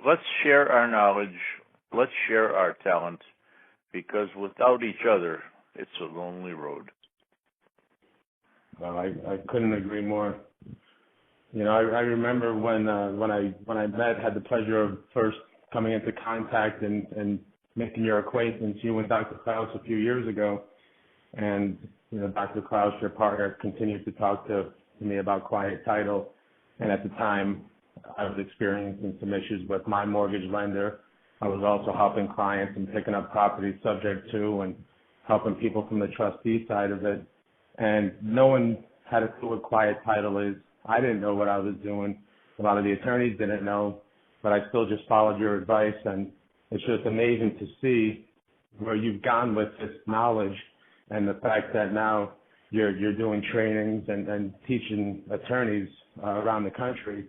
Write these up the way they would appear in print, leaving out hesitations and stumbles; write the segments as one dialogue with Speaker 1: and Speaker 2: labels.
Speaker 1: let's share our knowledge. Let's share our talent, because without each other, it's a lonely road.
Speaker 2: Well, I couldn't agree more. You know, I remember when I had the pleasure of first coming into contact and making your acquaintance, you and Dr. Klaus a few years ago, and you know, Dr. Klaus, your partner, continued to talk to me about Quiet Title, and at the time, I was experiencing some issues with my mortgage lender. I was also helping clients and picking up properties subject to and helping people from the trustee side of it. And no one had a clue what Quiet Title is. I didn't know what I was doing. A lot of the attorneys didn't know, but I still just followed your advice. And it's just amazing to see where you've gone with this knowledge and the fact that now you're doing trainings and teaching attorneys around the country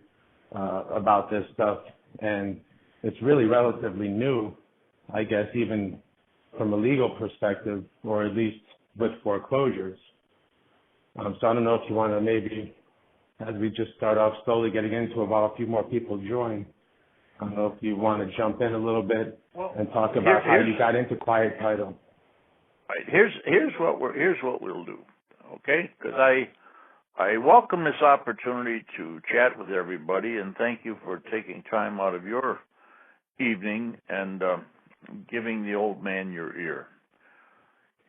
Speaker 2: about this stuff. And it's really relatively new, I guess, even from a legal perspective, or at least with foreclosures. So I don't know if you want to maybe, as we just start off slowly getting into it, while a few more people join, I don't know if you want to jump in a little bit and talk about how you got into Quiet Title.
Speaker 1: Right. Here's what we'll do, okay? Because I welcome this opportunity to chat with everybody, and thank you for taking time out of your evening and giving the old man your ear.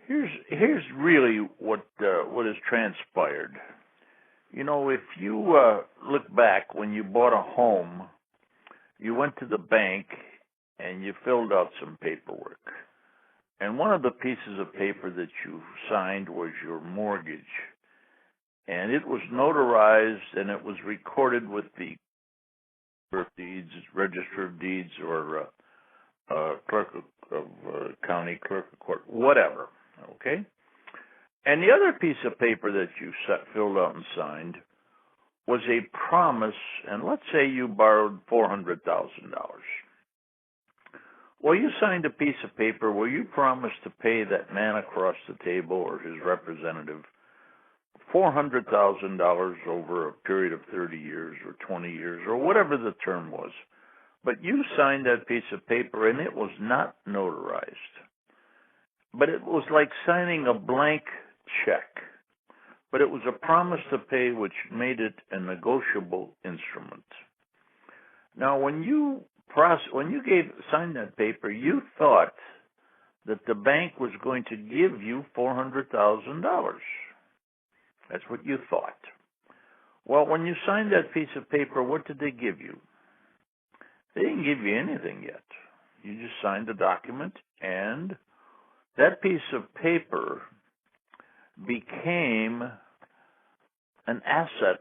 Speaker 1: Here's really what has transpired. You know, if you look back when you bought a home, you went to the bank and you filled out some paperwork. And one of the pieces of paper that you signed was your mortgage. And it was notarized and it was recorded with the Register of Deeds, or clerk of county, clerk of court, whatever. Okay? And the other piece of paper that you filled out and signed was a promise, and let's say you borrowed $400,000. Well, you signed a piece of paper where you promised to pay that man across the table or his representative $400,000 over a period of 30 years or 20 years or whatever the term was. But you signed that piece of paper, and it was not notarized. But it was like signing a blank check. But it was a promise to pay, which made it a negotiable instrument. Now, when you signed that paper, you thought that the bank was going to give you $400,000. That's what you thought. Well, when you signed that piece of paper, what did they give you? They didn't give you anything yet. You just signed the document, and that piece of paper became an asset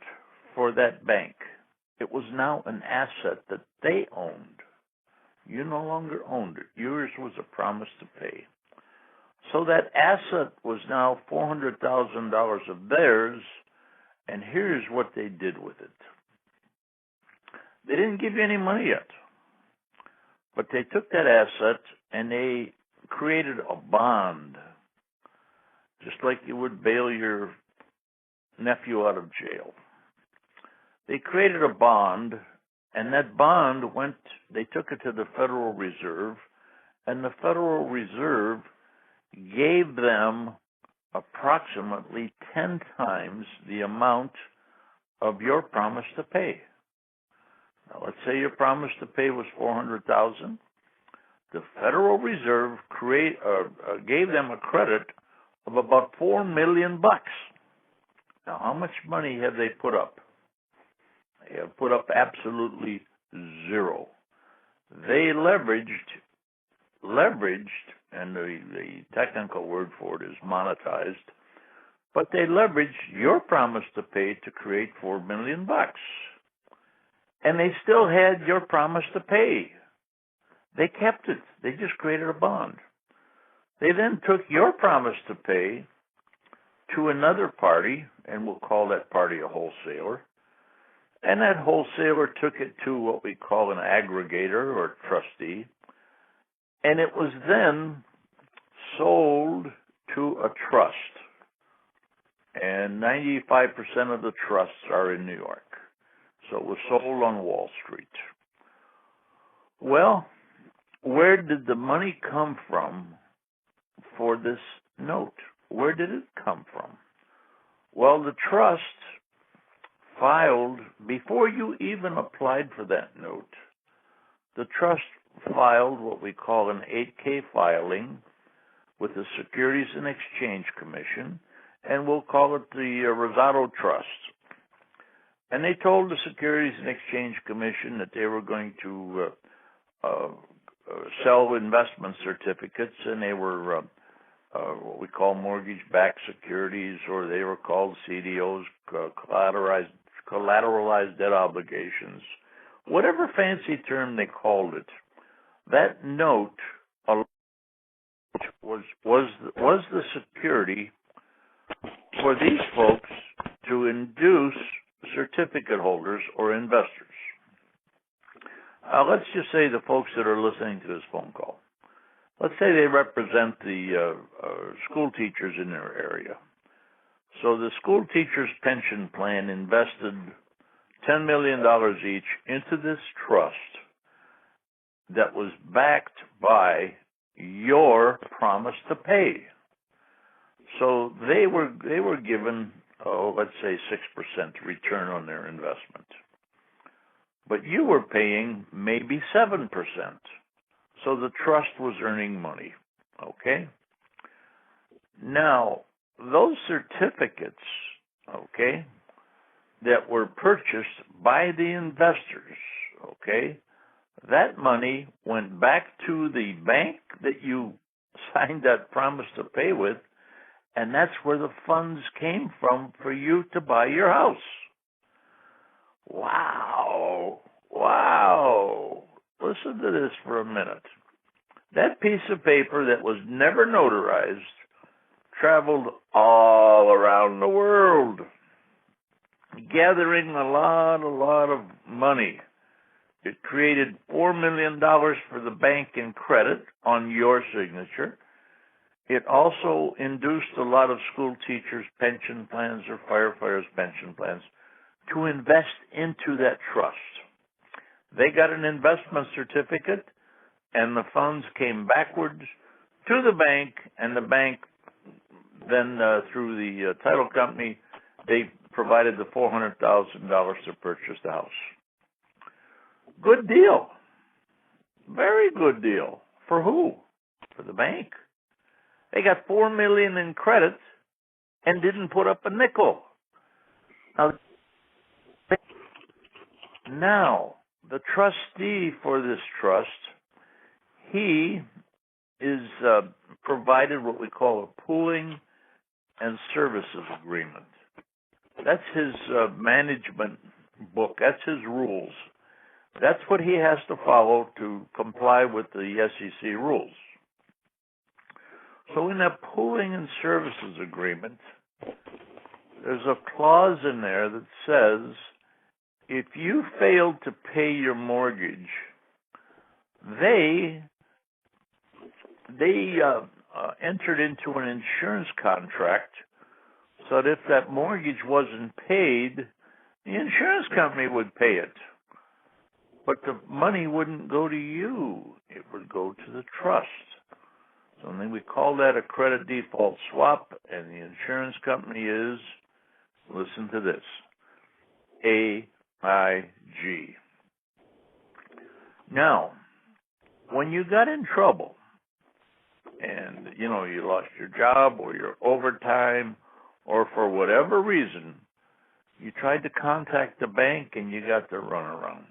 Speaker 1: for that bank. It was now an asset that they owned. You no longer owned it. Yours was a promise to pay. So that asset was now $400,000 of theirs, and here's what they did with it. They didn't give you any money yet, but they took that asset and they created a bond, just like you would bail your nephew out of jail. They created a bond, and that bond they took it to the Federal Reserve, and the Federal Reserve gave them approximately 10 times the amount of your promise to pay. Now, let's say your promise to pay was $400,000. The Federal Reserve gave them a credit of about $4 million. Now, how much money have they put up? They have put up absolutely zero. They leveraged, and the technical word for it is monetized, but they leveraged your promise to pay to create $4 million. And they still had your promise to pay. They kept it. They just created a bond. They then took your promise to pay to another party, and we'll call that party a wholesaler. And that wholesaler took it to what we call an aggregator or trustee. And it was then sold to a trust. And 95% of the trusts are in New York. So it was sold on Wall Street. Well, where did the money come from for this note? Where did it come from? Well, the trust filed, before you even applied for that note, the trust filed what we call an 8K filing with the Securities and Exchange Commission, and we'll call it the Rosado Trust. And they told the Securities and Exchange Commission that they were going to sell investment certificates, and they were what we call mortgage-backed securities, or they were called CDOs, collateralized debt obligations, whatever fancy term they called it. That note was the security for these folks to induce certificate holders or investors. Let's just say the folks that are listening to this phone call, let's say they represent the school teachers in their area. So the school teachers' pension plan invested $10 million each into this trust that was backed by your promise to pay. So they were given, let's say 6% return on their investment. But you were paying maybe 7%. So the trust was earning money. Okay? Now, those certificates, okay, that were purchased by the investors, okay, that money went back to the bank that you signed that promise to pay with, and that's where the funds came from for you to buy your house. Wow. Wow. Listen to this for a minute. That piece of paper that was never notarized traveled all around the world, gathering a lot of money. It created $4 million for the bank in credit on your signature. It also induced a lot of school teachers' pension plans or firefighters' pension plans to invest into that trust. They got an investment certificate, and the funds came backwards to the bank, and the bank then, through the title company, they provided the $400,000 to purchase the house. Good deal. Very good deal. For who? For the bank. They got $4 million in credit and didn't put up a nickel. Now, the trustee for this trust, he is provided what we call a pooling and services agreement. That's his management book. That's his rules. That's what he has to follow to comply with the SEC rules. So in that pooling and services agreement, there's a clause in there that says if you fail to pay your mortgage, they entered into an insurance contract so that if that mortgage wasn't paid, the insurance company would pay it. But the money wouldn't go to you. It would go to the trust. So then we call that a credit default swap, and the insurance company is, listen to this, AIG. Now, when you got in trouble, and, you lost your job or your overtime, or for whatever reason, you tried to contact the bank and you got the runaround.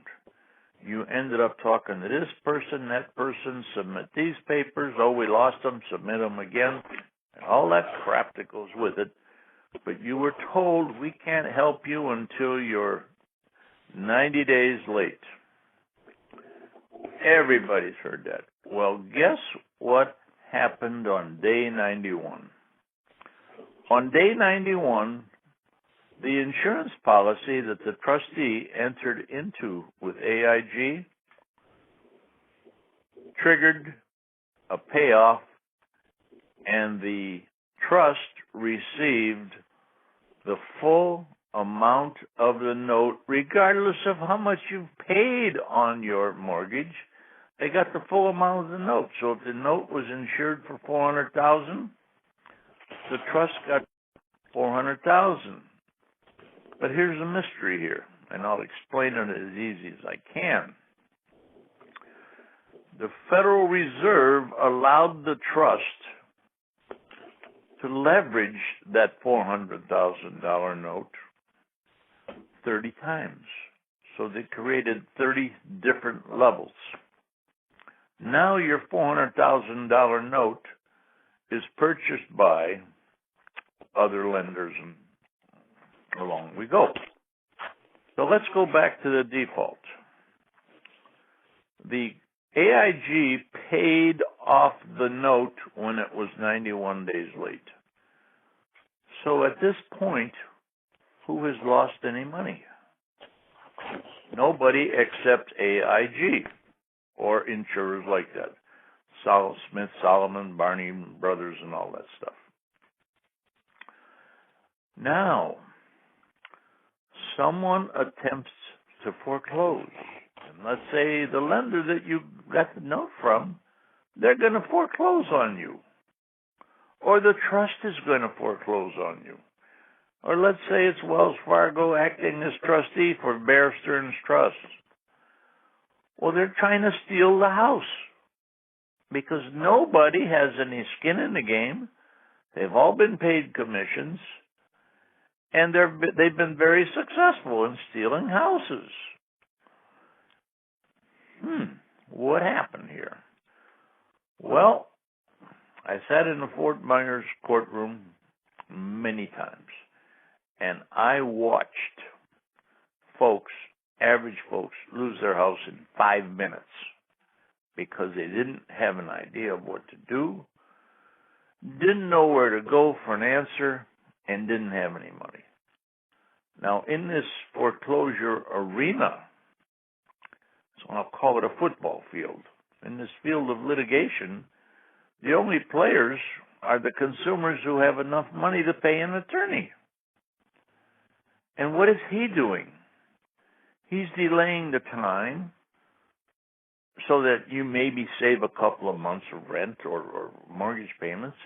Speaker 1: You ended up talking to this person, that person, submit these papers. Oh, we lost them, submit them again, and all that crap that goes with it. But you were told we can't help you until you're 90 days late. Everybody's heard that. Well, guess what happened on day 91? On day 91, the insurance policy that the trustee entered into with AIG triggered a payoff, and the trust received the full amount of the note, regardless of how much you've paid on your mortgage. they got the full amount of the note. So if the note was insured for $400,000, the trust got $400,000. But here's the mystery here, and I'll explain it as easy as I can. The Federal Reserve allowed the trust to leverage that $400,000 note 30 times. So they created 30 different levels. Now your $400,000 note is purchased by other lenders, and along we go. So let's go back to the default. The AIG paid off the note when it was 91 days late. So at this point, who has lost any money? Nobody except AIG or insurers like that. Smith, Solomon, Barney Brothers, and all that stuff. Now, someone attempts to foreclose. And let's say the lender that you got the note from, they're going to foreclose on you. Or the trust is going to foreclose on you. Or let's say it's Wells Fargo acting as trustee for Bear Stearns Trust. Well, they're trying to steal the house because nobody has any skin in the game. They've all been paid commissions, and they've been very successful in stealing houses. What happened here? Well, I sat in the Fort Myers courtroom many times, and I watched folks, average folks, lose their house in 5 minutes because they didn't have an idea of what to do, didn't know where to go for an answer, and didn't have any money. Now, in this foreclosure arena, so I'll call it a football field, in this field of litigation, the only players are the consumers who have enough money to pay an attorney. And what is he doing? He's delaying the time so that you maybe save a couple of months of rent or mortgage payments.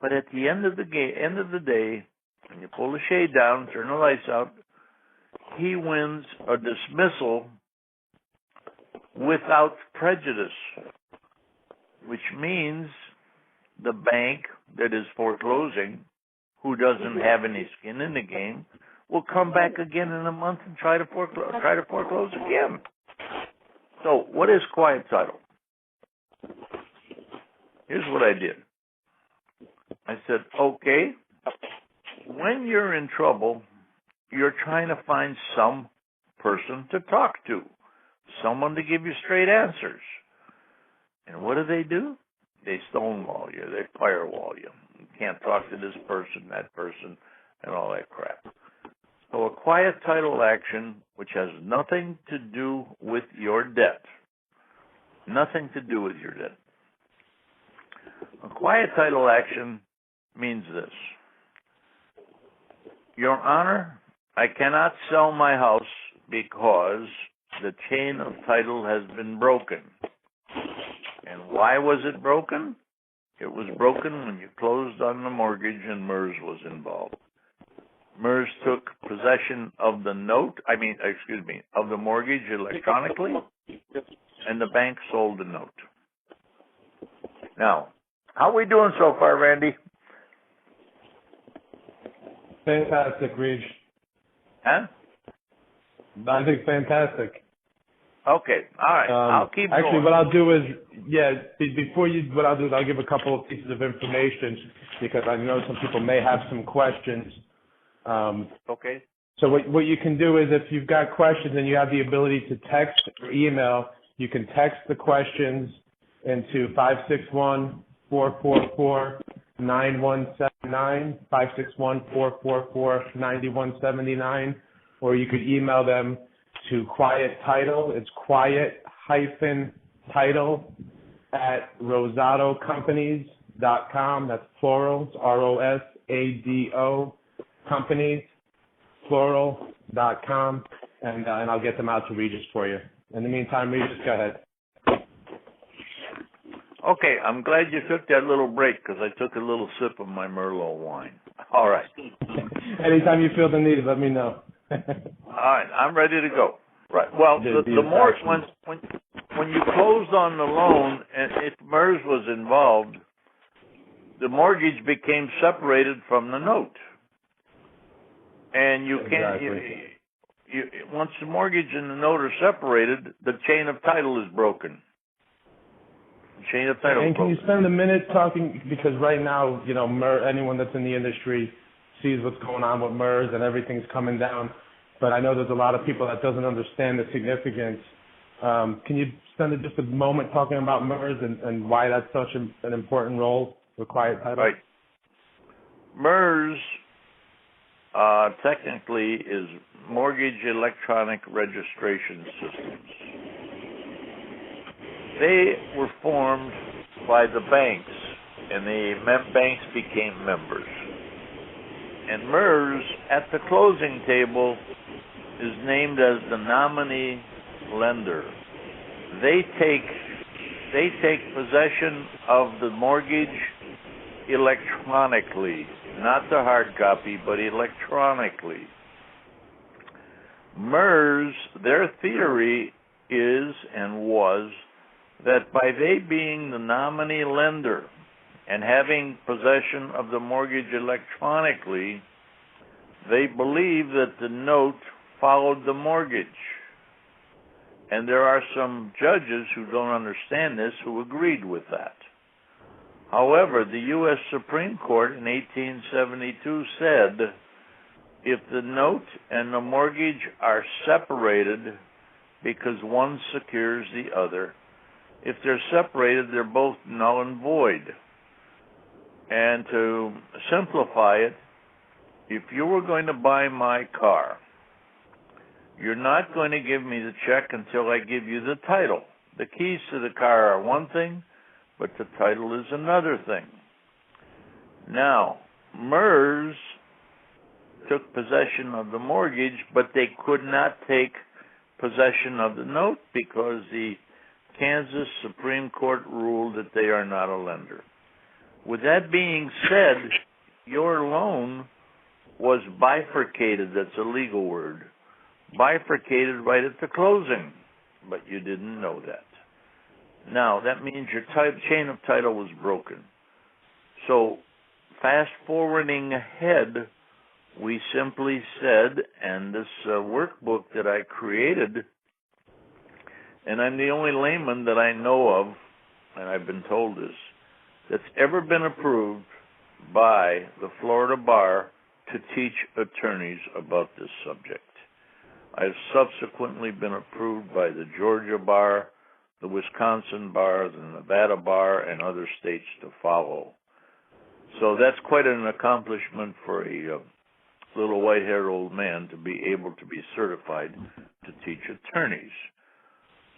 Speaker 1: But at the end of the day, when you pull the shade down, turn the lights out, he wins a dismissal without prejudice, which means the bank that is foreclosing, who doesn't have any skin in the game, will come back again in a month and try to foreclose again. So what is quiet title? Here's what I did. I said, okay, when you're in trouble, you're trying to find some person to talk to, someone to give you straight answers. And what do? They stonewall you. They firewall you. You can't talk to this person, that person, and all that crap. So a quiet title action, which has nothing to do with your debt. Nothing to do with your debt. A quiet title action means this. Your Honor, I cannot sell my house because the chain of title has been broken. And why was it broken? It was broken when you closed on the mortgage and MERS was involved. MERS took possession of the of the mortgage electronically, and the bank sold the note. Now, how are we doing so far, Randy?
Speaker 2: Fantastic, Reg.
Speaker 1: Huh?
Speaker 2: I think fantastic.
Speaker 1: Okay, all right. I'll keep going.
Speaker 2: Actually, what I'll do is, I'll give a couple of pieces of information because I know some people may have some questions.
Speaker 1: Okay.
Speaker 2: So what you can do is if you've got questions and you have the ability to text or email, you can text the questions into 561-444-9179, 561-444-9179, or you could email them to Quiet Title. It's quiet-title@rosatocompanies.com. That's plural, ROSADO companies, plural.com, and I'll get them out to Regis for you. In the meantime, Regis, go ahead.
Speaker 1: Okay, I'm glad you took that little break because I took a little sip of my Merlot wine. All right.
Speaker 2: Anytime you feel the need, let me know.
Speaker 1: All right, I'm ready to go. Right. Well, the mortgage when you closed on the loan and if MERS was involved, the mortgage became separated from the note, and you can't. You, once the mortgage and the note are separated, the chain of title is broken. The chain of title.
Speaker 2: And can you spend a minute talking, because right now, you know, anyone that's in the industry sees what's going on with MERS and everything's coming down. But I know there's a lot of people that doesn't understand the significance. Can you spend just a moment talking about MERS and why that's such an important role for quiet title?
Speaker 1: Right. MERS technically is Mortgage Electronic Registration Systems. They were formed by the banks, and the banks became members. And MERS, at the closing table, is named as the nominee lender. They take possession of the mortgage electronically, not the hard copy, but electronically. MERS, their theory is and was that by they being the nominee lender and having possession of the mortgage electronically, they believe that the note followed the mortgage. And there are some judges who don't understand this who agreed with that. However, the U.S. Supreme Court in 1872 said if the note and the mortgage are separated because one secures the other, if they're separated, they're both null and void. And to simplify it, if you were going to buy my car, you're not going to give me the check until I give you the title. The keys to the car are one thing, but the title is another thing. Now, MERS took possession of the mortgage, but they could not take possession of the note because the Kansas Supreme Court ruled that they are not a lender. With that being said, your loan was bifurcated. That's a legal word. Bifurcated right at the closing, but you didn't know that. Now, that means your chain of title was broken. So, fast forwarding ahead, we simply said, and this workbook that I created, and I'm the only layman that I know of, and I've been told this, that's ever been approved by the Florida Bar to teach attorneys about this subject. I've subsequently been approved by the Georgia Bar, the Wisconsin Bar, the Nevada Bar, and other states to follow. So that's quite an accomplishment for a little white-haired old man to be able to be certified to teach attorneys.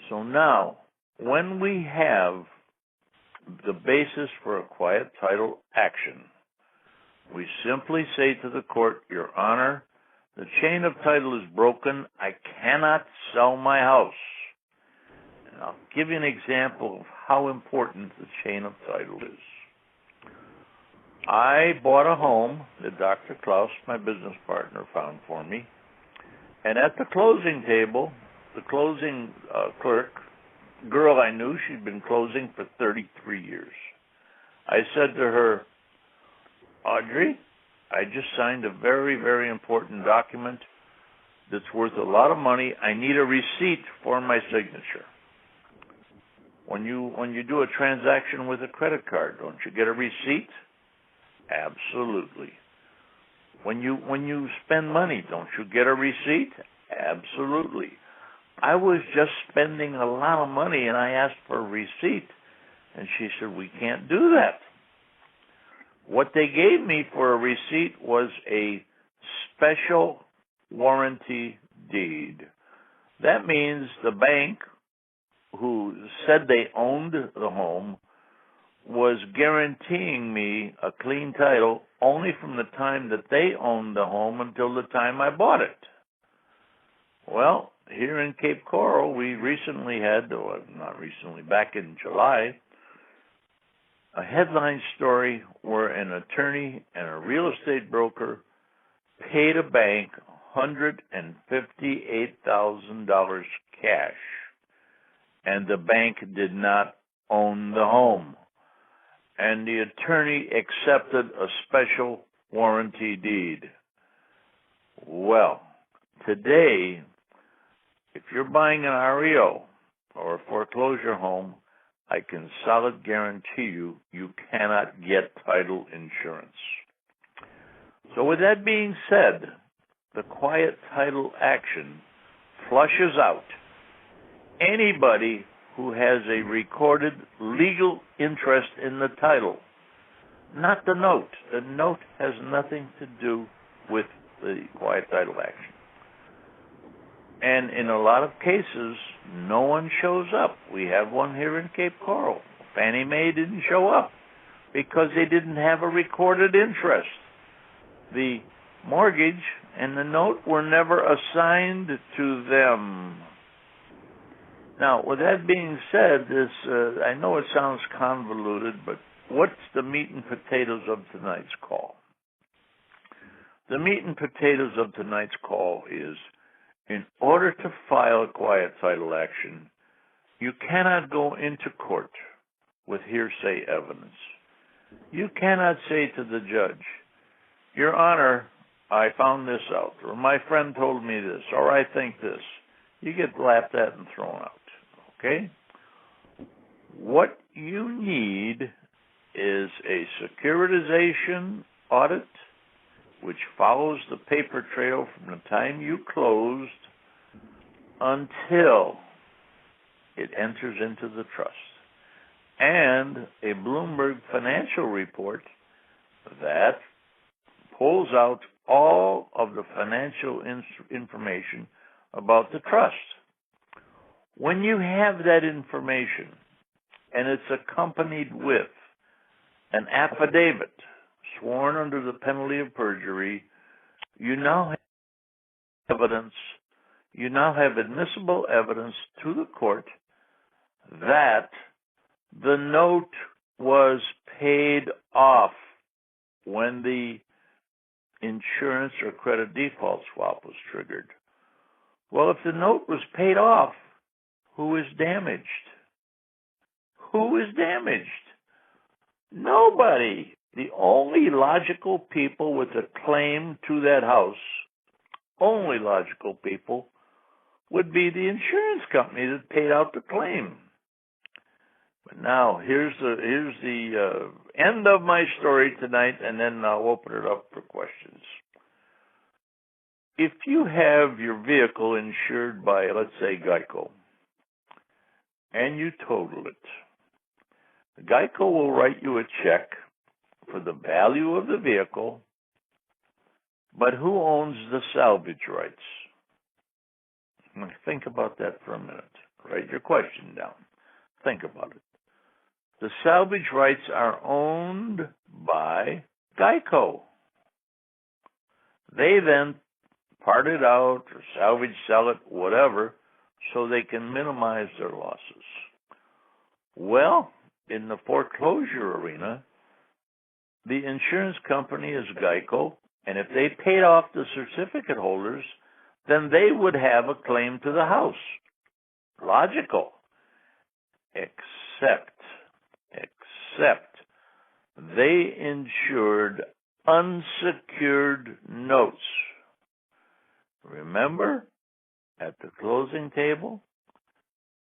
Speaker 1: So now, when we have the basis for a quiet title action, we simply say to the court, Your Honor, the chain of title is broken. I cannot sell my house. And I'll give you an example of how important the chain of title is. I bought a home that Dr. Klaus, my business partner, found for me. And at the closing table, the closing clerk, girl I knew, she'd been closing for 33 years. I said to her, Audrey, I just signed a very, very important document that's worth a lot of money. I need a receipt for my signature. When you do a transaction with a credit card, don't you get a receipt? Absolutely. When you spend money, don't you get a receipt? Absolutely. I was just spending a lot of money and I asked for a receipt, and she said, we can't do that. What they gave me for a receipt was a special warranty deed. That means the bank who said they owned the home was guaranteeing me a clean title only from the time that they owned the home until the time I bought it. Well, here in Cape Coral, we recently had, not recently, back in July, a headline story where an attorney and a real estate broker paid a bank $158,000 cash, and the bank did not own the home, and the attorney accepted a special warranty deed. Well, today, if you're buying an REO or a foreclosure home, I can solid guarantee you, you cannot get title insurance. So with that being said, the quiet title action flushes out anybody who has a recorded legal interest in the title, not the note. The note has nothing to do with the quiet title action. And in a lot of cases, no one shows up. We have one here in Cape Coral. Fannie Mae didn't show up because they didn't have a recorded interest. The mortgage and the note were never assigned to them. Now, with that being said, I know it sounds convoluted, but what's the meat and potatoes of tonight's call? The meat and potatoes of tonight's call is, in order to file a quiet title action, you cannot go into court with hearsay evidence. You cannot say to the judge, Your Honor, I found this out, or my friend told me this, or I think this. You get laughed at and thrown out, okay? What you need is a securitization audit which follows the paper trail from the time you closed until it enters into the trust, and a Bloomberg financial report that pulls out all of the financial information about the trust. When you have that information and it's accompanied with an affidavit sworn under the penalty of perjury, you now have evidence, you now have admissible evidence to the court that the note was paid off when the insurance or credit default swap was triggered. Well, if the note was paid off, who is damaged? Who is damaged? Nobody. The only logical people with a claim to that house, only logical people, would be the insurance company that paid out the claim. But now, here's the end of my story tonight, and then I'll open it up for questions. If you have your vehicle insured by, let's say, Geico, and you total it, Geico will write you a check for the value of the vehicle, but who owns the salvage rights? Now, think about that for a minute. Write your question down. Think about it. The salvage rights are owned by Geico. They then part it out or salvage, sell it, whatever, so they can minimize their losses. Well, in the foreclosure arena, the insurance company is Geico, and if they paid off the certificate holders, then they would have a claim to the house. Logical. Except they insured unsecured notes. Remember, at the closing table,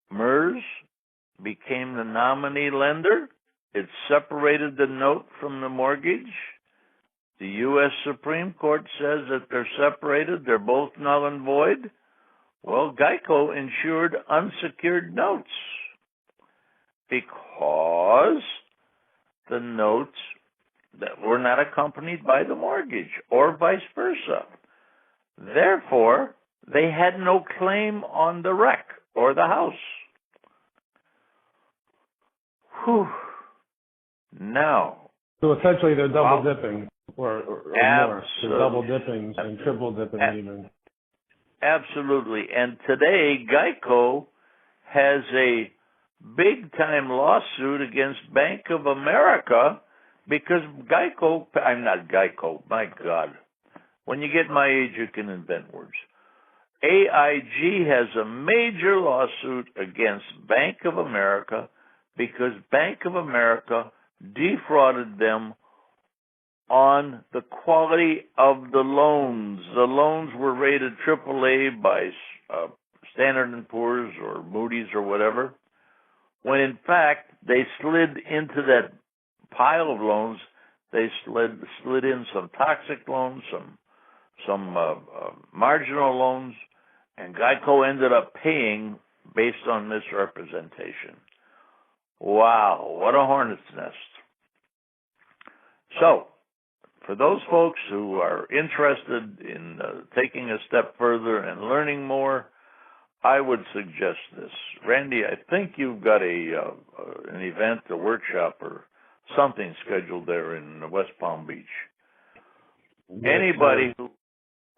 Speaker 1: MERS became the nominee lender. It separated the note from the mortgage. The U.S. Supreme Court says that they're separated. They're both null and void. Well, Geico insured unsecured notes because the notes that were not accompanied by the mortgage or vice versa. Therefore, they had no claim on the wreck or the house. Whew. Now.
Speaker 2: So essentially they're double dipping or more. They're double dipping and triple dipping even.
Speaker 1: Absolutely. And today, Geico has a big-time lawsuit against Bank of America because Geico, I'm not Geico, my God. When you get my age, you can invent words. AIG has a major lawsuit against Bank of America because Bank of America defrauded them on the quality of the loans. The loans were rated AAA by Standard & Poor's or Moody's or whatever, when in fact they slid into that pile of loans. They slid in some toxic loans, some marginal loans, and Geico ended up paying based on misrepresentation. Wow, what a hornet's nest. So, for those folks who are interested in taking a step further and learning more, I would suggest this. Randy, I think you've got an event, a workshop, or something scheduled there in West Palm Beach. Yes,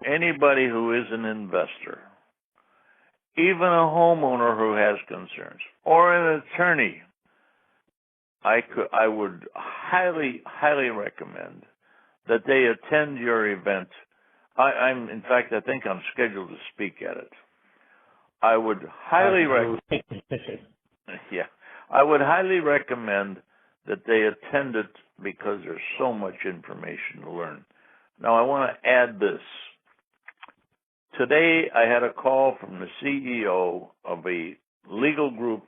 Speaker 1: anybody who is an investor, even a homeowner who has concerns, or an attorney, I would highly recommend that they attend your event. In fact, I think I'm scheduled to speak at it. I would highly recommend that they attend it because there's so much information to learn. Now, I want to add this. Today, I had a call from the CEO of a legal group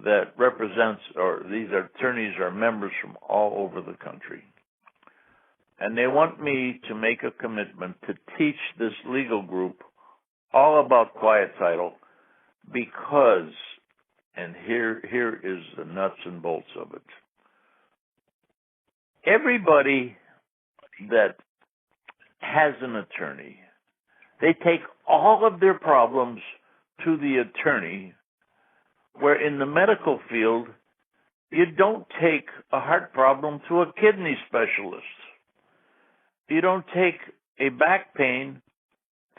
Speaker 1: that represents, or these attorneys are members from all over the country. And they want me to make a commitment to teach this legal group all about quiet title because, and here is the nuts and bolts of it. Everybody that has an attorney, they take all of their problems to the attorney, where in the medical field, you don't take a heart problem to a kidney specialist. You don't take a back pain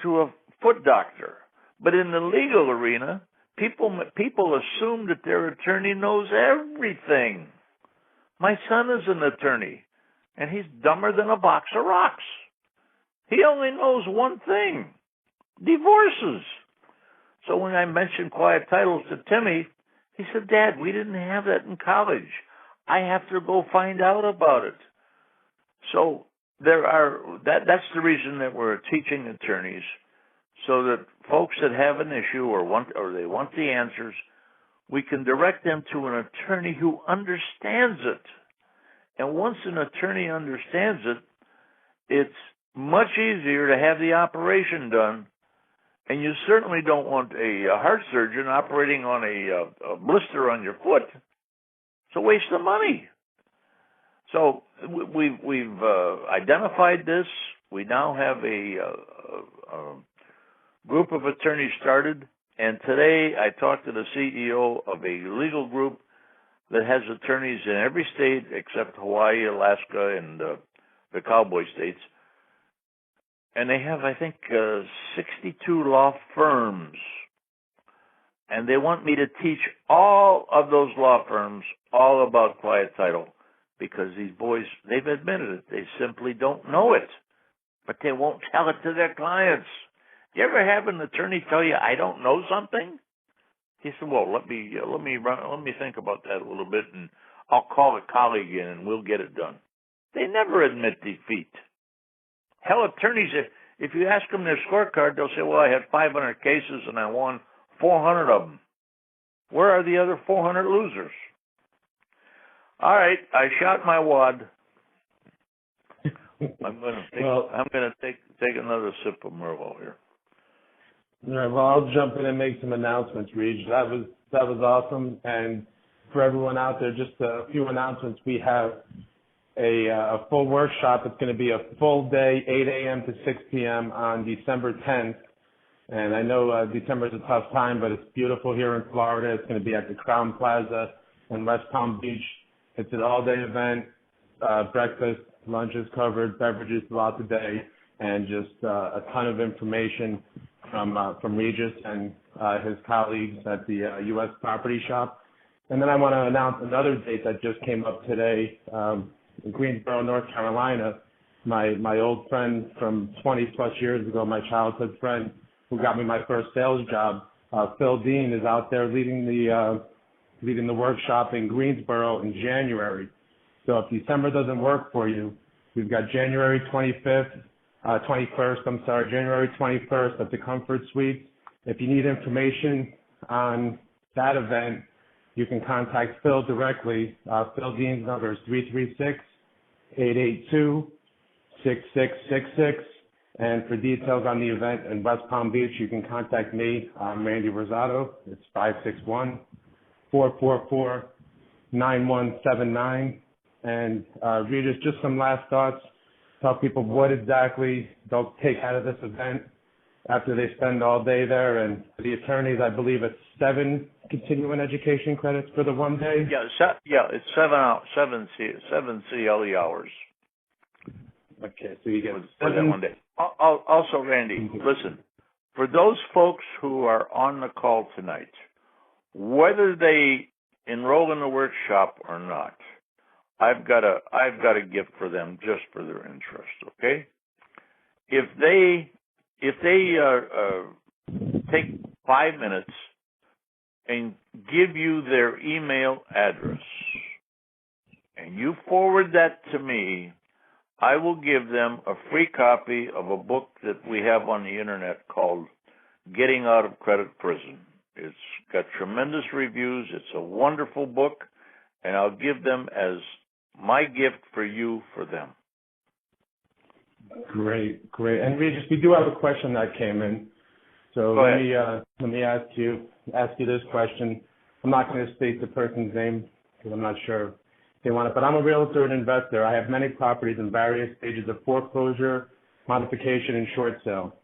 Speaker 1: to a foot doctor. But in the legal arena, people assume that their attorney knows everything. My son is an attorney, and he's dumber than a box of rocks. He only knows one thing: divorces. So when I mentioned quiet titles to Timmy, he said, "Dad, we didn't have that in college. I have to go find out about it." So that's the reason that we're teaching attorneys, so that folks that have an issue or they want the answers, we can direct them to an attorney who understands it. And once an attorney understands it, it's much easier to have the operation done. And you certainly don't want a heart surgeon operating on a blister on your foot. It's a waste of money. So we've identified this. We now have a group of attorneys started. And today I talked to the CEO of a legal group that has attorneys in every state except Hawaii, Alaska, and the cowboy states. And they have, I think, 62 law firms. And they want me to teach all of those law firms all about quiet title, because these boys, they've admitted it. They simply don't know it, but they won't tell it to their clients. You ever have an attorney tell you, "I don't know something"? He said, "Well, let me think about that a little bit, and I'll call a colleague in, and we'll get it done." They never admit defeat. Hell, attorneys, if you ask them their scorecard, they'll say, "Well, I had 500 cases and I won 400 of them." Where are the other 400 losers? All right, I shot my wad. I'm going to take another sip of Merlot here.
Speaker 2: All right, well, I'll jump in and make some announcements, Reg. That was awesome. And for everyone out there, just a few announcements. We have a full workshop. It's going to be a full day, 8 a.m. to 6 p.m. on December 10th. And I know December is a tough time, but it's beautiful here in Florida. It's going to be at the Crown Plaza in West Palm Beach. It's an all-day event, breakfast, lunches covered, beverages throughout the day, and just a ton of information from Regis and his colleagues at the U.S. Property Shop. And then I want to announce another date that just came up today, in Greensboro, North Carolina. My old friend from 20 plus years ago, my childhood friend who got me my first sales job, Phil Dean, is out there leading the workshop in Greensboro in January. So if December doesn't work for you, we've got January 21st, January 21st at the Comfort Suites. If you need information on that event, you can contact Phil directly. Phil Dean's number is 336-882-6666. And for details on the event in West Palm Beach, you can contact me. I'm Randy Rosado. It's 561-444-9179. And Regis, just some last thoughts. Tell people what exactly they'll take out of this event after they spend all day there. And for the attorneys, I believe it's 7 continuing education credits for the one day.
Speaker 1: It's 7 CLE hours.
Speaker 2: Okay, so you get
Speaker 1: for that one day. Also, Randy, listen, for those folks who are on the call tonight, whether they enroll in the workshop or not, I've got a gift for them just for their interest. Okay, if they take 5 minutes and give you their email address, and you forward that to me, I will give them a free copy of a book that we have on the internet called Getting Out of Credit Prison. It's got tremendous reviews. It's a wonderful book, and I'll give them as my gift for you for them.
Speaker 2: Great. And Regis, we do have a question that came in. So let me ask you this question. I'm not going to state the person's name because I'm not sure if they want it, but I'm a realtor and investor. I have many properties in various stages of foreclosure, modification, and short sale.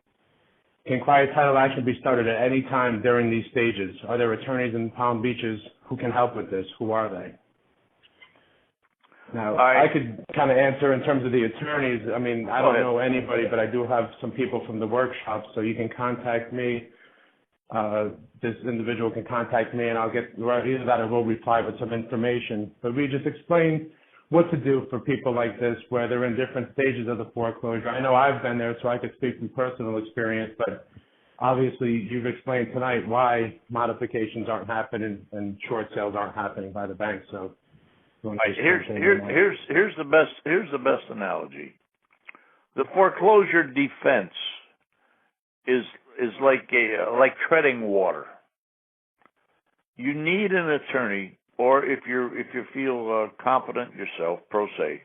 Speaker 2: Can quiet title action be started at any time during these stages? Are there attorneys in Palm Beaches who can help with this? Who are they? Now, I could kind of answer in terms of the attorneys. I mean, I don't know anybody, but I do have some people from the workshop, so you can contact me. This individual can contact me, and I'll get either that or we'll reply with some information. But we just explain what to do for people like this where they're in different stages of the foreclosure. I know I've been there, so I could speak from personal experience, but obviously you've explained tonight why modifications aren't happening and short sales aren't happening by the bank. So
Speaker 1: here's the best analogy. The foreclosure defense is like treading water. You need an attorney, or if you feel competent yourself, pro se,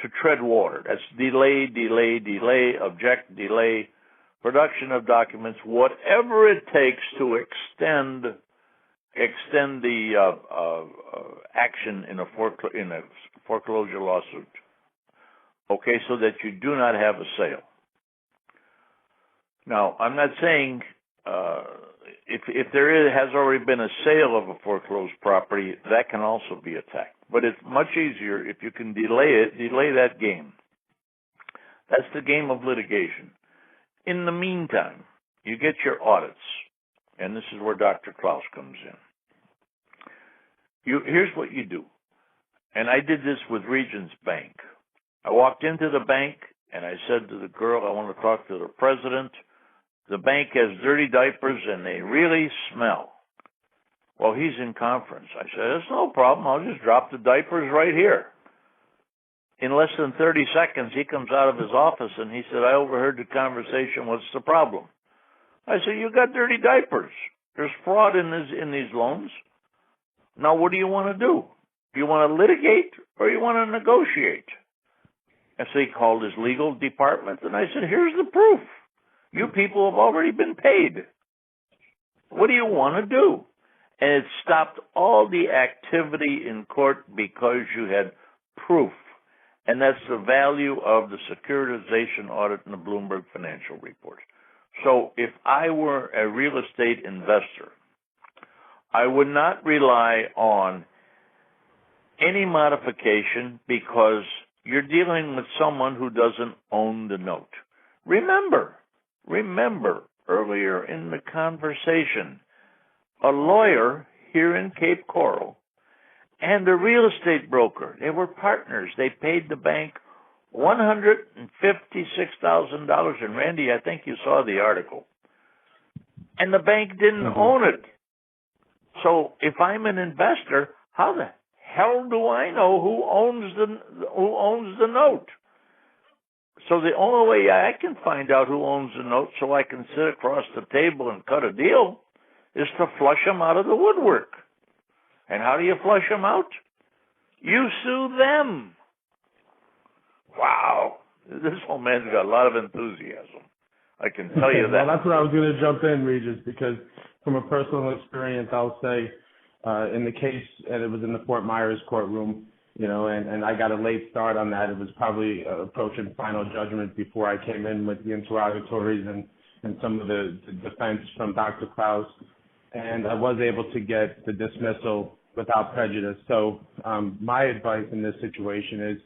Speaker 1: to tread water. That's delay, object, delay, production of documents, whatever it takes to extend the action in a foreclosure lawsuit. Okay, so that you do not have a sale. Now, I'm not saying if there has already been a sale of a foreclosed property, that can also be attacked. But it's much easier if you can delay that game. That's the game of litigation. In the meantime, you get your audits, and this is where Dr. Klaus comes in. Here's what you do, and I did this with Regions Bank. I walked into the bank, and I said to the girl, I want to talk to the president. The bank has dirty diapers, and they really smell. Well, he's in conference. I said, it's no problem. I'll just drop the diapers right here. In less than 30 seconds, he comes out of his office, and he said, I overheard the conversation. What's the problem? I said, you got dirty diapers. There's fraud in these loans. Now, what do you want to do? Do you want to litigate, or you want to negotiate? And so he called his legal department, and I said, here's the proof. You people have already been paid. What do you want to do? And it stopped all the activity in court because you had proof. And that's the value of the securitization audit and the Bloomberg Financial Report. So if I were a real estate investor, I would not rely on any modification because you're dealing with someone who doesn't own the note. Remember earlier in the conversation, a lawyer here in Cape Coral and the real estate broker. They were partners. They paid the bank $156,000. And Randy, I think you saw the article. And the bank didn't own it. So if I'm an investor, how the hell do I know who owns the note? So the only way I can find out who owns the note so I can sit across the table and cut a deal is to flush them out of the woodwork. And how do you flush them out? You sue them. Wow. This old man's got a lot of enthusiasm. I can tell you that.
Speaker 2: Well, that's where I was going to jump in, Regis, because from a personal experience, I'll say in the case, and it was in the Fort Myers courtroom, and I got a late start on that. It was probably approaching final judgment before I came in with the interrogatories and some of the defense from Dr. Klaus. And I was able to get the dismissal without prejudice. So my advice in this situation is,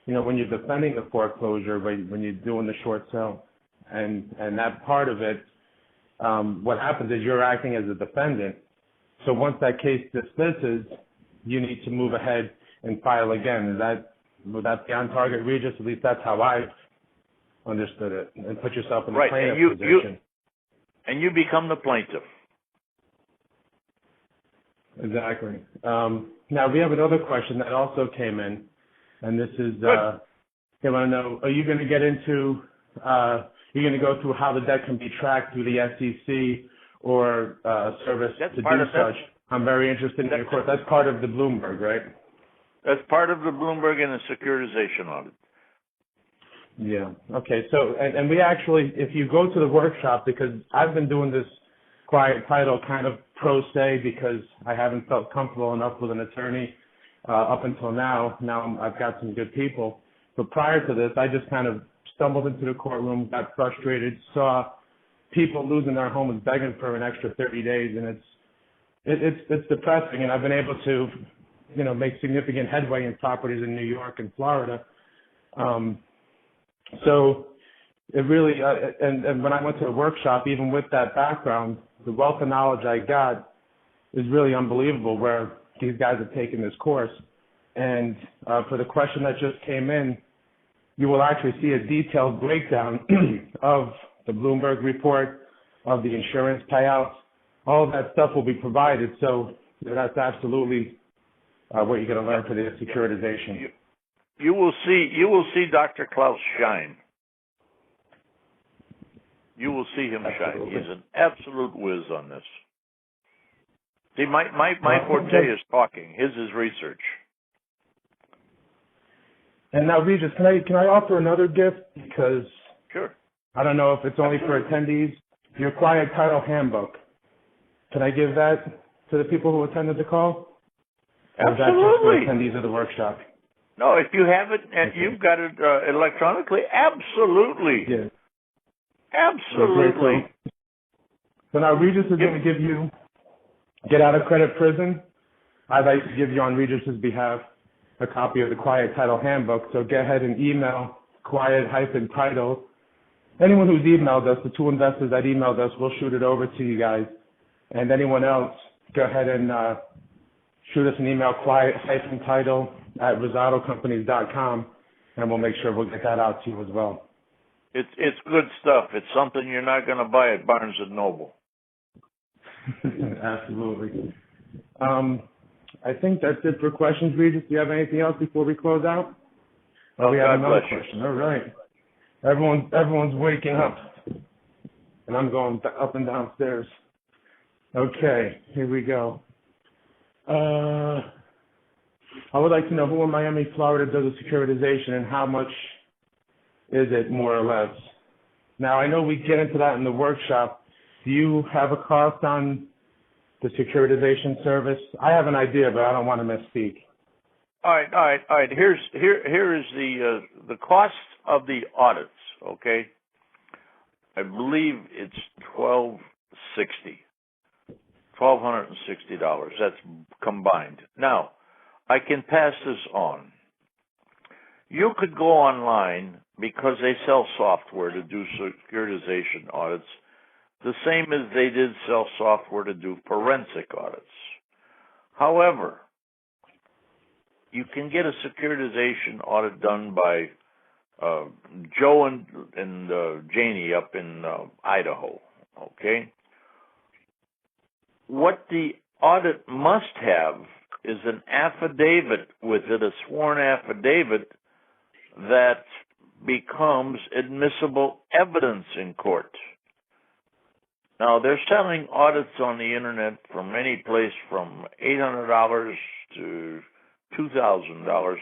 Speaker 2: when you're defending the foreclosure, when you're doing the short sale, and that part of it, what happens is you're acting as a defendant. So once that case dismisses, you need to move ahead and file again. Would that be on target, Regis? At least that's how I understood it. And put yourself in the plaintiff position.
Speaker 1: And you become the plaintiff.
Speaker 2: Exactly. Now we have another question that also came in, and this is they want to know: are you going to get into? You're going to go through how the debt can be tracked through the SEC or service to do such. I'm very interested in it. Of course, that's part of the Bloomberg, right?
Speaker 1: That's part of the Bloomberg and the securitization audit.
Speaker 2: Yeah. Okay. So, and we actually, if you go to the workshop, because I've been doing this quiet title kind of pro se because I haven't felt comfortable enough with an attorney up until now. Now I've got some good people. But prior to this, I just kind of stumbled into the courtroom, got frustrated, saw people losing their homes begging for an extra 30 days, and it's depressing. And I've been able to, make significant headway in properties in New York and Florida. So it really, and when I went to the workshop, even with that background, the wealth of knowledge I got is really unbelievable where these guys have taken this course. And for the question that just came in, you will actually see a detailed breakdown of the Bloomberg report, of the insurance payouts. All of that stuff will be provided. So that's absolutely what you're going to learn for the securitization.
Speaker 1: You will see Dr. Klaus shine. You will see him shine. He's an absolute whiz on this. See, my forte is talking. His is research. And
Speaker 2: now, Regis, can I offer another gift? Because
Speaker 1: sure.
Speaker 2: I don't know if it's only for attendees. Your Quiet Title Handbook. Can I give that to the people who attended the call?
Speaker 1: Absolutely.
Speaker 2: Or is that just for attendees of the workshop?
Speaker 1: No, if you have it and you've got it electronically, absolutely.
Speaker 2: Yeah.
Speaker 1: Absolutely.
Speaker 2: So now Regis is going to give you get out of credit prison. I'd like to give you on Regis's behalf a copy of the Quiet Title Handbook. So go ahead and email quiet-title. Anyone who's emailed us, the two investors that emailed us, we'll shoot it over to you guys. And anyone else, go ahead and shoot us an email, quiet-title@rosatocompanies.com, and we'll make sure we'll get that out to you as well.
Speaker 1: It's good stuff. It's something you're not going to buy at Barnes & Noble.
Speaker 2: Absolutely. I think that's it for questions, Regis. Do you have anything else before we close out? Oh, we have another question. All right. Everyone's waking up, and I'm going up and downstairs. Okay, here we go. I would like to know who in Miami, Florida does a securitization and how much is it more or less? Now, I know we get into that in the workshop. Do you have a cost on the securitization service? I have an idea, but I don't want to misspeak.
Speaker 1: All right. Here is the cost of the audits. Okay, I believe it's $1,260. That's combined. Now, I can pass this on. You could go online because they sell software to do securitization audits, the same as they did sell software to do forensic audits. However, you can get a securitization audit done by Joe and Janie up in Idaho, okay? What the audit must have is an affidavit with it, a sworn affidavit that becomes admissible evidence in court. Now, they're selling audits on the internet from any place from $800 to $2,000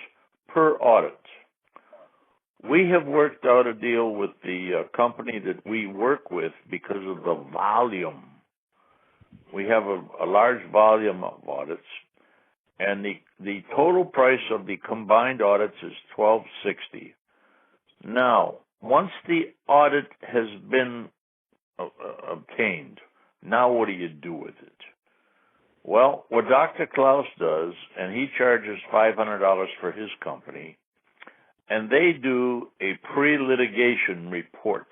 Speaker 1: per audit. We have worked out a deal with the company that we work with because of the volume. We have a large volume of audits, and the total price of the combined audits is $1,260. Now, once the audit has been obtained, now what do you do with it? Well, what Dr. Klaus does, and he charges $500 for his company, and they do a pre-litigation report.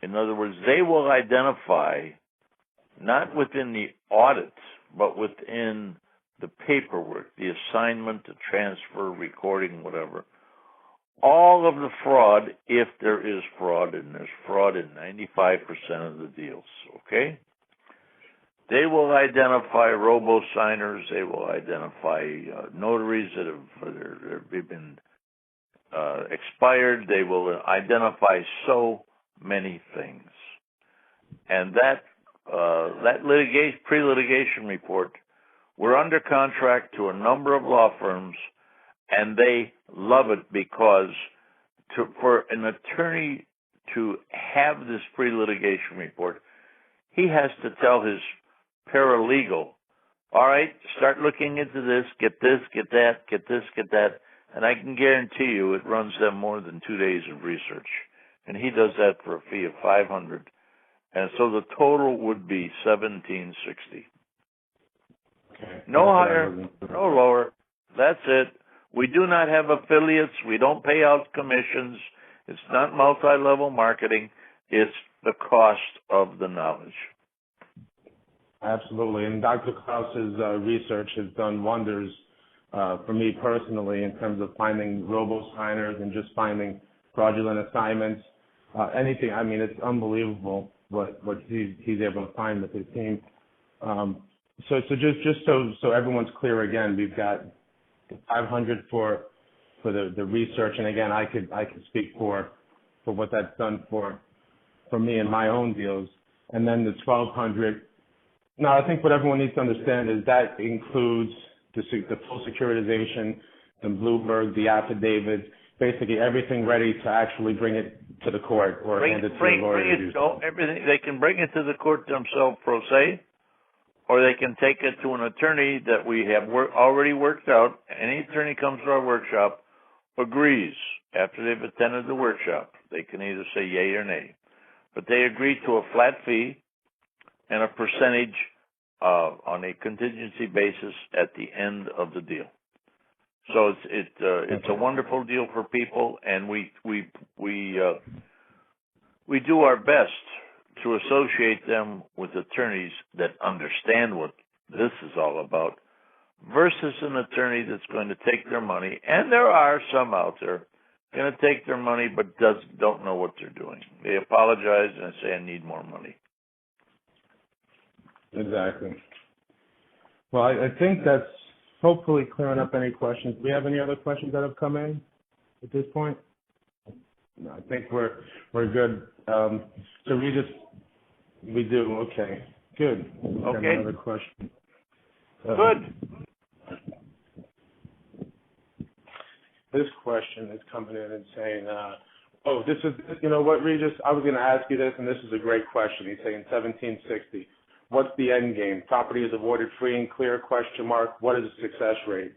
Speaker 1: In other words, they will identify, not within the audit, but within the paperwork, the assignment, the transfer, recording, whatever, all of the fraud, if there is fraud, and there's fraud in 95% of the deals, okay? They will identify robo-signers. They will identify notaries that have been expired. They will identify so many things. And that pre-litigation report, we're under contract to a number of law firms, and they love it because for an attorney to have this pre-litigation report, he has to tell his paralegal, all right, start looking into this, get this, get that, get this, get that, and I can guarantee you it runs them more than 2 days of research. And he does that for a fee of $500. And so the total would be $1,760.
Speaker 2: Okay.
Speaker 1: No higher, no lower. That's it. We do not have affiliates. We don't pay out commissions. It's not multi-level marketing. It's the cost of the knowledge.
Speaker 2: Absolutely. And Dr. Klaus's research has done wonders for me personally in terms of finding robo-signers and just finding fraudulent assignments. Anything. I mean, it's unbelievable what he's able to find with his team. So just so everyone's clear again, we've got 500 for the research, and again, I could speak for what that's done for me and my own deals, and then the 1,200. Now, I think what everyone needs to understand is that includes the full securitization, the Bloomberg, the affidavit, basically everything ready to actually bring it to the court or hand it to the lawyer.
Speaker 1: Everything, they can bring it to the court themselves pro se, or they can take it to an attorney that we have already worked out. Any attorney comes to our workshop, agrees after they've attended the workshop. They can either say yay or nay. But they agree to a flat fee and a percentage on a contingency basis at the end of the deal. So it's a wonderful deal for people, and we do our best to associate them with attorneys that understand what this is all about, versus an attorney that's going to take their money, and there are some out there, going to take their money but don't know what they're doing. They apologize and say, I need more money.
Speaker 2: Exactly. Well, I think that's hopefully clearing up any questions. Do we have any other questions that have come in at this point? No, I think we're good. So we do. Okay. Good.
Speaker 1: Okay.
Speaker 2: Another question.
Speaker 1: Good.
Speaker 2: This question is coming in and saying, this is, you know what, Regis, I was going to ask you this, and this is a great question. He's saying 1760. What's the end game? Property is awarded free and clear, question mark. What is the success rate?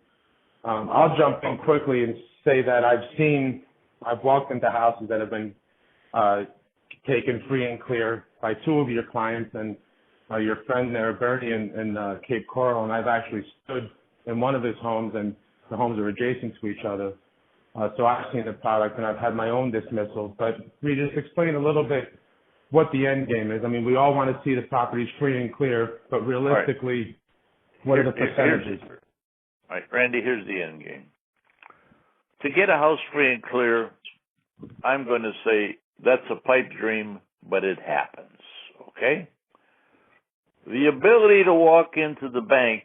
Speaker 2: I'll jump in quickly and say that I've walked into houses that have been taken free and clear by two of your clients and your friend there, Bernie, in Cape Coral, and I've actually stood in one of his homes, and the homes are adjacent to each other. So I've seen the product, and I've had my own dismissals. But we just explain a little bit what the end game is. I mean, we all want to see the properties free and clear, but realistically, what are the percentages?
Speaker 1: All right, Randy, here's the end game. To get a house free and clear, I'm going to say that's a pipe dream, but it happens, okay? The ability to walk into the bank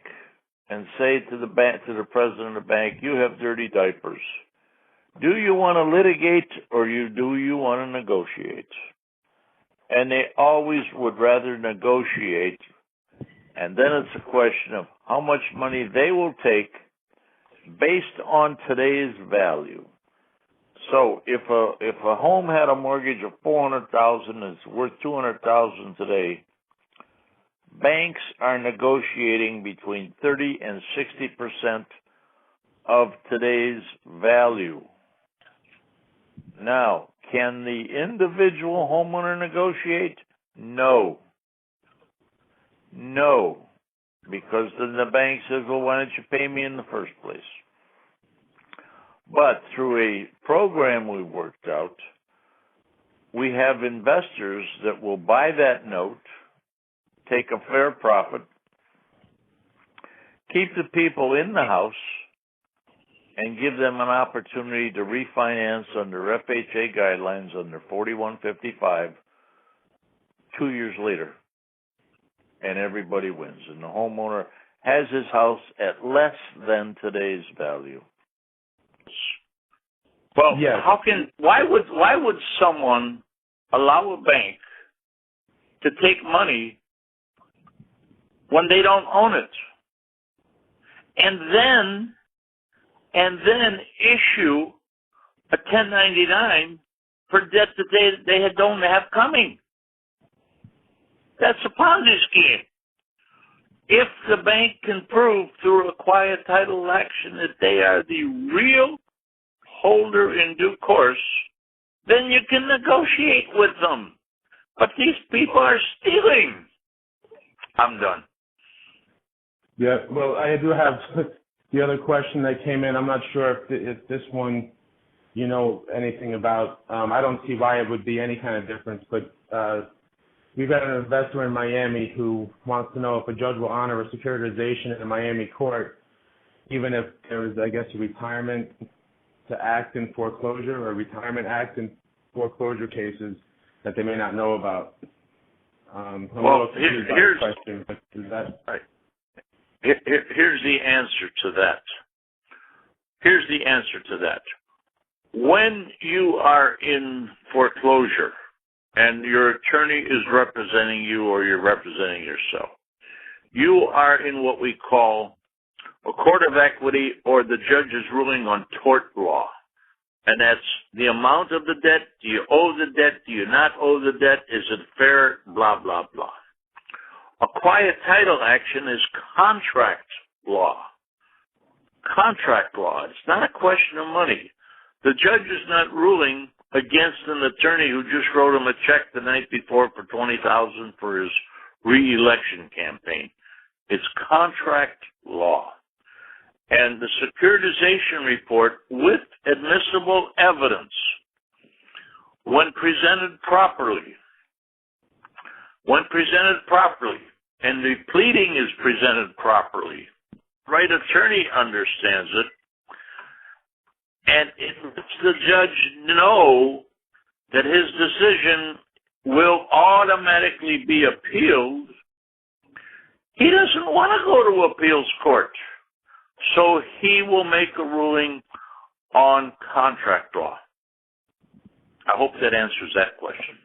Speaker 1: and say to the president of the bank, you have dirty diapers. Do you want to litigate or do you want to negotiate? And they always would rather negotiate. And then it's a question of how much money they will take based on today's value. So if a home had a mortgage of $400,000 and it's worth $200,000 today, banks are negotiating between 30 and 60% of today's value. Now, can the individual homeowner negotiate? No. No. Because then the bank says, well, why don't you pay me in the first place? But through a program we worked out, we have investors that will buy that note, take a fair profit, keep the people in the house, and give them an opportunity to refinance under FHA guidelines under 4155 2 years later. And everybody wins. And the homeowner has his house at less than today's value.
Speaker 3: Well,
Speaker 2: yes.
Speaker 3: Why would someone allow a bank to take money when they don't own it? And then issue a 1099 for debt that they don't have coming. That's a Ponzi scheme. If the bank can prove through a quiet title action that they are the real holder in due course, then you can negotiate with them. But these people are stealing. I'm done.
Speaker 2: Yeah, well, I do have the other question that came in. I'm not sure if this one you know anything about. I don't see why it would be any kind of difference, but we've got an investor in Miami who wants to know if a judge will honor a securitization in a Miami court, even if there is, I guess, a retirement to act in foreclosure or a retirement act in foreclosure cases that they may not know about.
Speaker 3: Well, here's the answer to that. Here's the answer to that. When you are in foreclosure and your attorney is representing you or you're representing yourself, you are in what we call a court of equity, or the judge is ruling on tort law. And that's the amount of the debt. Do you owe the debt? Do you not owe the debt? Is it fair? Blah, blah, blah. A quiet title action is contract law. Contract law. It's not a question of money. The judge is not ruling against an attorney who just wrote him a check the night before for $20,000 for his re-election campaign. It's contract law. And the securitization report, with admissible evidence, when presented properly, and the pleading is presented properly, right attorney understands it, and it lets the judge know that his decision will automatically be appealed. He doesn't want to go to appeals court. So he will make a ruling on contract law. I hope that answers that question.